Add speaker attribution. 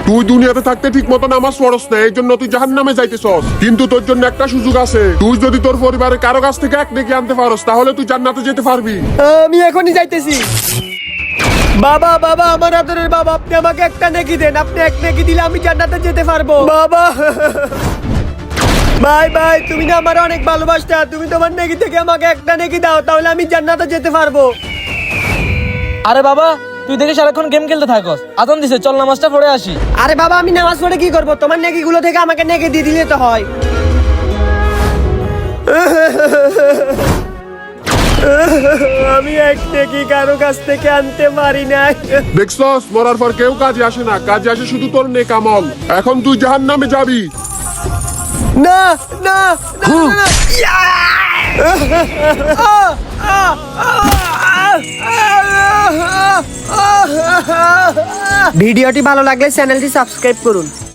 Speaker 1: তুই দুনিয়াতে থাকতে ঠিক মতো নামাজ পড়স না, এই জন্য তুই জাহান্নামে যাইতেছস। কিন্তু তোর জন্য একটা সুযোগ আছে, তুই যদি তোর পরিবারের কারো কাছ থেকে এক নেকি আনতে পারস তাহলে তুই জান্নাতে যেতে পারবি।
Speaker 2: আমি এখনই যাইতেছি। বাবা বাবা, আমার আদরের বাবা, আপনি আমাকে একটা নেকি দেন। আপনি এক নেকি দিলে আমি জান্নাতে যেতে পারবো। বাবা ভাই ভাই, তুমি না আমার অনেক ভালোবাসতা, তুমি তোমার নেকি থেকে আমাকে একটা নেকি দাও, তাহলে আমি জান্নাতে যেতে পারবো।
Speaker 3: আরে বাবা, তুই দেখে সারাক্ষণ গেম খেলতে থাকস। আজান দিছে, চল নামাজটা পড়ে আসি।
Speaker 2: আরে বাবা, আমি নামাজ পড়ে কি করব? তোমার নেকি গুলো থেকে আমাকে নেকি দিয়ে দিলে তো হয়। আমি এক নেকি কারো কাছ থেকে আনতে পারি না।
Speaker 1: দেখছস, মরার পর কেউ কাজে আসে না, কাজে আসে শুধু তোর নেক আমল। এখন তুই জাহান্নামে যাবি।
Speaker 2: না না না, না। ভিডিওটি ভালো লাগলে চ্যানেলটি সাবস্ক্রাইব করুন।